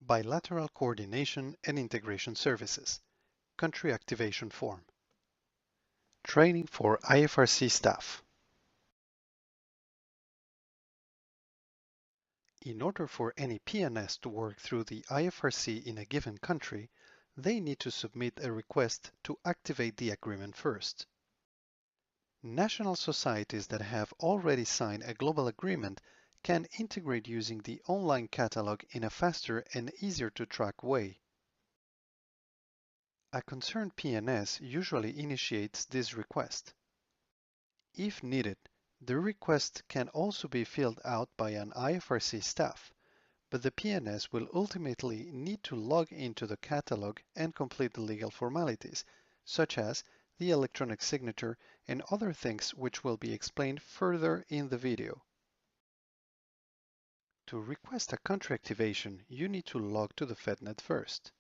Bilateral Coordination and Integration Services, Country Activation Form. Training for IFRC staff. In order for any PNS to work through the IFRC in a given country, they need to submit a request to activate the agreement first. National societies that have already signed a global agreement can integrate using the online catalog in a faster and easier to track way. A concerned PNS usually initiates this request. If needed, the request can also be filled out by an IFRC staff, but the PNS will ultimately need to log into the catalog and complete the legal formalities, such as the electronic signature and other things which will be explained further in the video. To request a country activation, you need to log to the FedNet first.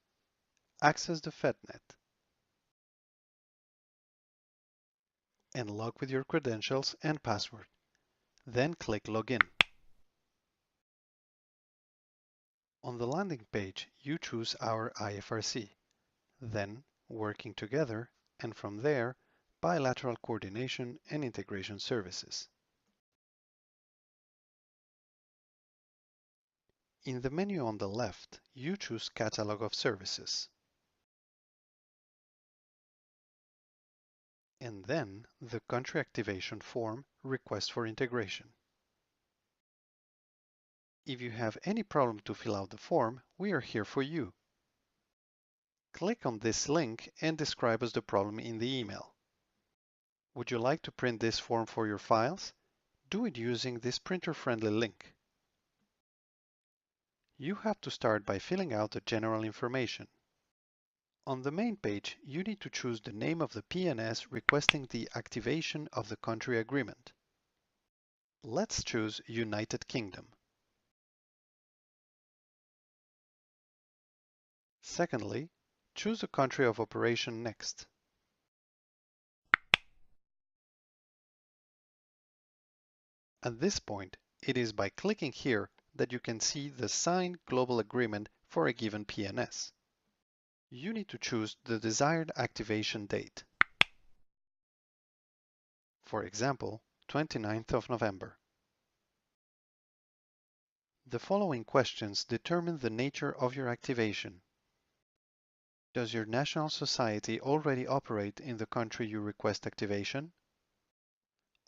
Access the FedNet and log with your credentials and password. Then click Login. On the landing page, you choose our IFRC, then Working Together, and from there, Bilateral Coordination and Integration Services. In the menu on the left, you choose Catalog of Services. And then the Country Activation Form, Request for Integration. If you have any problem to fill out the form, we are here for you. Click on this link and describe us the problem in the email. Would you like to print this form for your files? Do it using this printer-friendly link. You have to start by filling out the general information. On the main page, you need to choose the name of the PNS requesting the activation of the country agreement. Let's choose United Kingdom. Secondly, choose the country of operation next. At this point, it is by clicking here that you can see the signed global agreement for a given PNS. You need to choose the desired activation date. For example, 29th of November. The following questions determine the nature of your activation. Does your national society already operate in the country you request activation?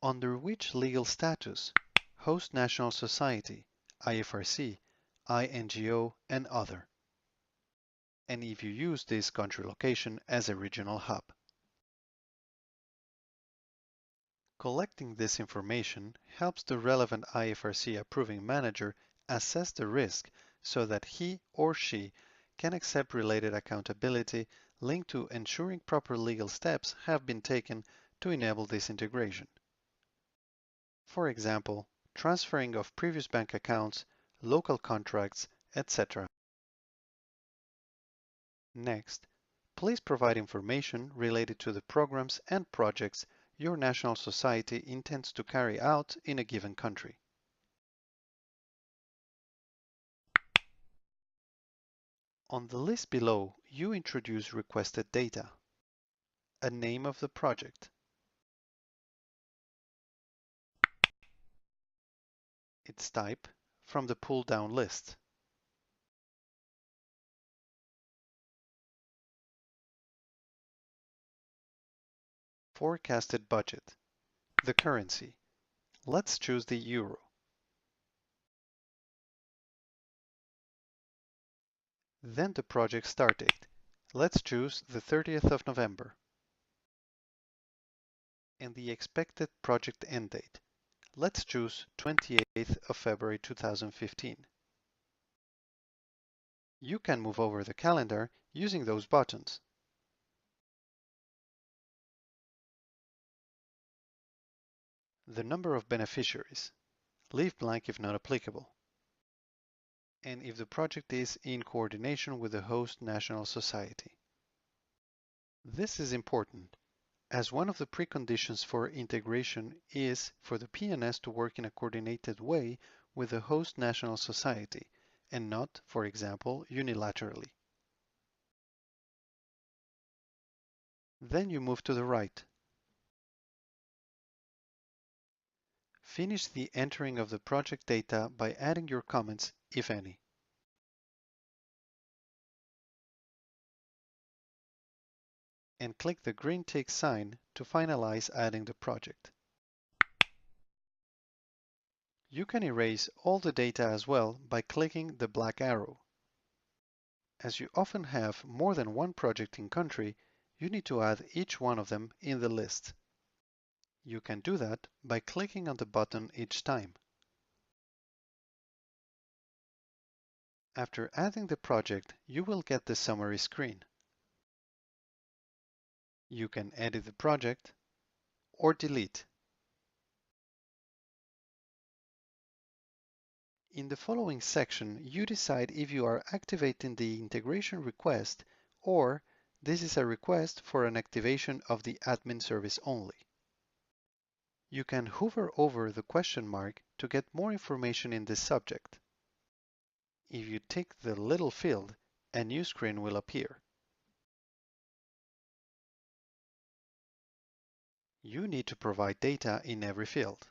Under which legal status? Host National Society, IFRC, INGO, and other. And if you use this country location as a regional hub. Collecting this information helps the relevant IFRC approving manager assess the risk so that he or she can accept related accountability linked to ensuring proper legal steps have been taken to enable this integration. For example, transferring of previous bank accounts, local contracts, etc. Next, please provide information related to the programs and projects your national society intends to carry out in a given country. On the list below, you introduce requested data, a name of the project, its type from the pull-down list, forecasted budget, the currency. Let's choose the euro. Then the project start date. Let's choose the 30th of November. And the expected project end date. Let's choose 28th of February 2015. You can move over the calendar using those buttons. The number of beneficiaries. Leave blank if not applicable. And if the project is in coordination with the host national society. This is important, as one of the preconditions for integration is for the PNS to work in a coordinated way with the host national society, and not, for example, unilaterally. Then you move to the right. Finish the entering of the project data by adding your comments, if any. And click the green tick sign to finalize adding the project. You can erase all the data as well by clicking the black arrow. As you often have more than one project in country, you need to add each one of them in the list. You can do that by clicking on the button each time. After adding the project, you will get the summary screen. You can edit the project or delete. In the following section, you decide if you are activating the integration request or this is a request for an activation of the admin service only. You can hover over the question mark to get more information in this subject. If you tick the little field, a new screen will appear. You need to provide data in every field.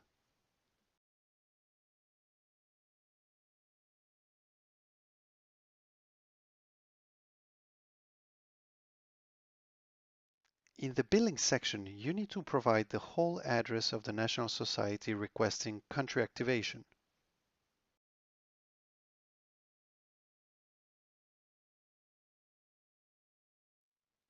In the billing section, you need to provide the whole address of the National Society requesting country activation.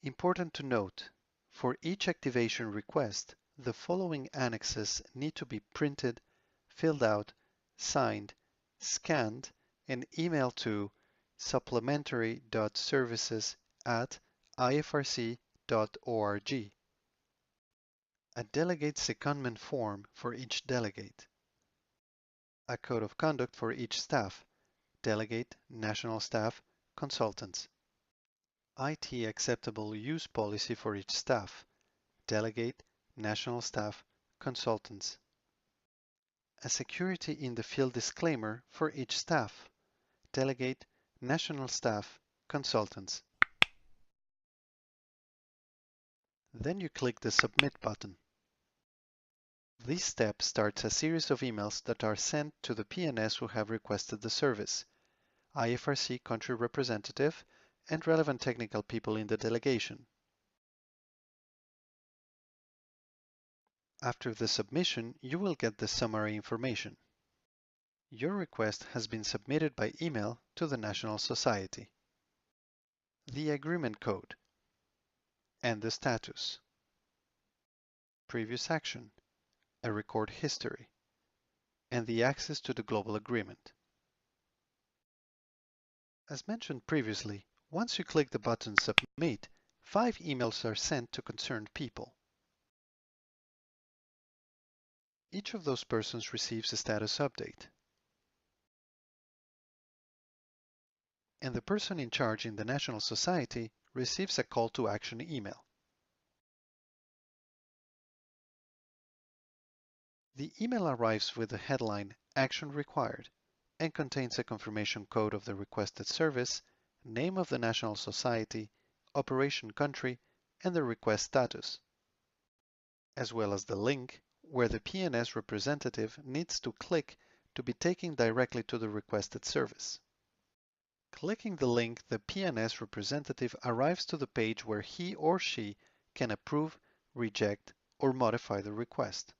Important to note, for each activation request, the following annexes need to be printed, filled out, signed, scanned, and emailed to supplementary.services@ifrc.org. A delegate secondment form for each delegate. A code of conduct for each staff, delegate, national staff, consultants. IT acceptable use policy for each staff, delegate, national staff, consultants. A security in the field disclaimer for each staff, delegate, national staff, consultants. Then you click the Submit button. This step starts a series of emails that are sent to the PNS who have requested the service, IFRC country representative, and relevant technical people in the delegation. After the submission, you will get the summary information. Your request has been submitted by email to the National Society. The agreement code and the status. Previous action, a record history, and the access to the global agreement. As mentioned previously, once you click the button Submit, 5 emails are sent to concerned people. Each of those persons receives a status update, and the person in charge in the National Society receives a call to action email. The email arrives with the headline Action Required and contains a confirmation code of the requested service, name of the National Society, operation country, and the request status, as well as the link where the PNS representative needs to click to be taken directly to the requested service. Clicking the link, the PNS representative arrives to the page where he or she can approve, reject, or modify the request.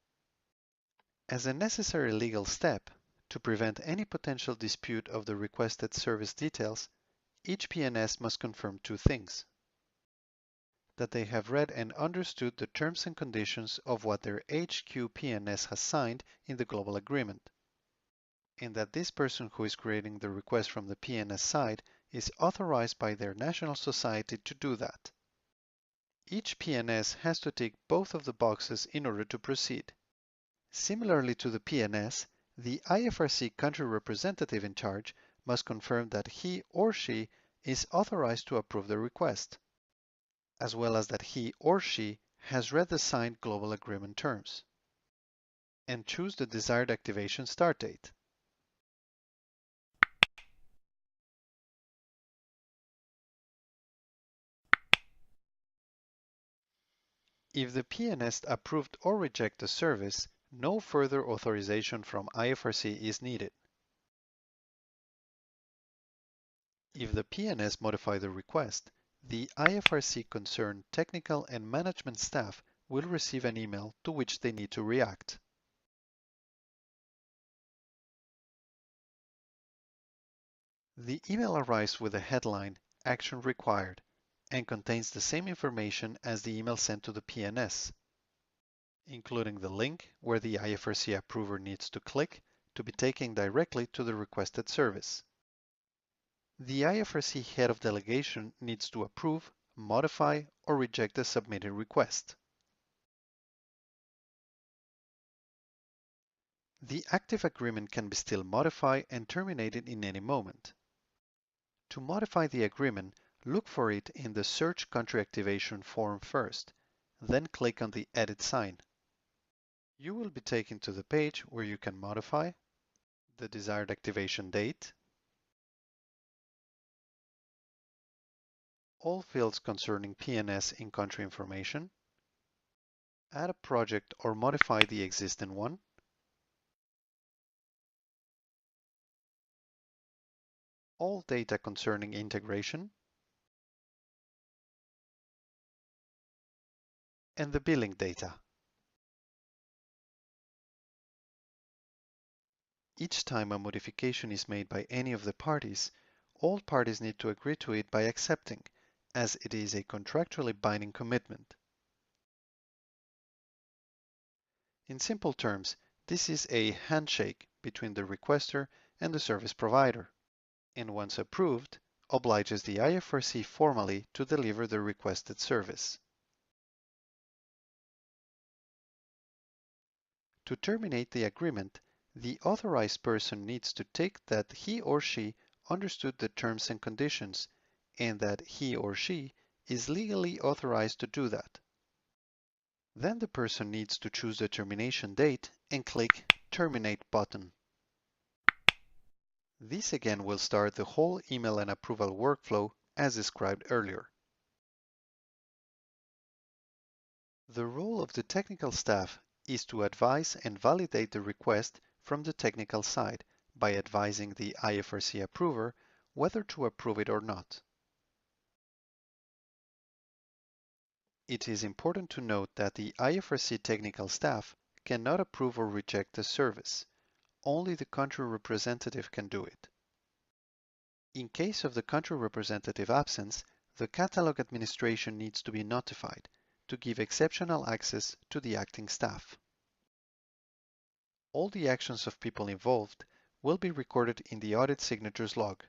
As a necessary legal step, to prevent any potential dispute of the requested service details, each PNS must confirm 2 things: that they have read and understood the terms and conditions of what their HQ PNS has signed in the global agreement, and that this person who is creating the request from the PNS side is authorized by their national society to do that. Each PNS has to tick both of the boxes in order to proceed. Similarly to the PNS, the IFRC country representative in charge must confirm that he or she is authorized to approve the request, as well as that he or she has read the signed global agreement terms, and choose the desired activation start date. If the PNS approved or reject the service, no further authorization from IFRC is needed. If the PNS modify the request, the IFRC concerned technical and management staff will receive an email to which they need to react. The email arrives with the headline "Action Required" and contains the same information as the email sent to the PNS, including the link where the IFRC approver needs to click to be taken directly to the requested service. The IFRC head of delegation needs to approve, modify, or reject the submitted request. The active agreement can be still modified and terminated in any moment. To modify the agreement, look for it in the Search Country Activation form first, then click on the Edit sign. You will be taken to the page where you can modify the desired activation date, all fields concerning PNS in country information, add a project or modify the existing one, all data concerning integration, and the billing data. Each time a modification is made by any of the parties, all parties need to agree to it by accepting, as it is a contractually binding commitment. In simple terms, this is a handshake between the requester and the service provider, and once approved, obliges the IFRC formally to deliver the requested service. To terminate the agreement, the authorized person needs to take that he or she understood the terms and conditions and that he or she is legally authorized to do that. Then the person needs to choose the termination date and click Terminate button. This again will start the whole email and approval workflow as described earlier. The role of the technical staff is to advise and validate the request from the technical side by advising the IFRC approver whether to approve it or not. It is important to note that the IFRC technical staff cannot approve or reject the service. Only the country representative can do it. In case of the country representative absence, the catalog administration needs to be notified to give exceptional access to the acting staff. All the actions of people involved will be recorded in the audit signatures log.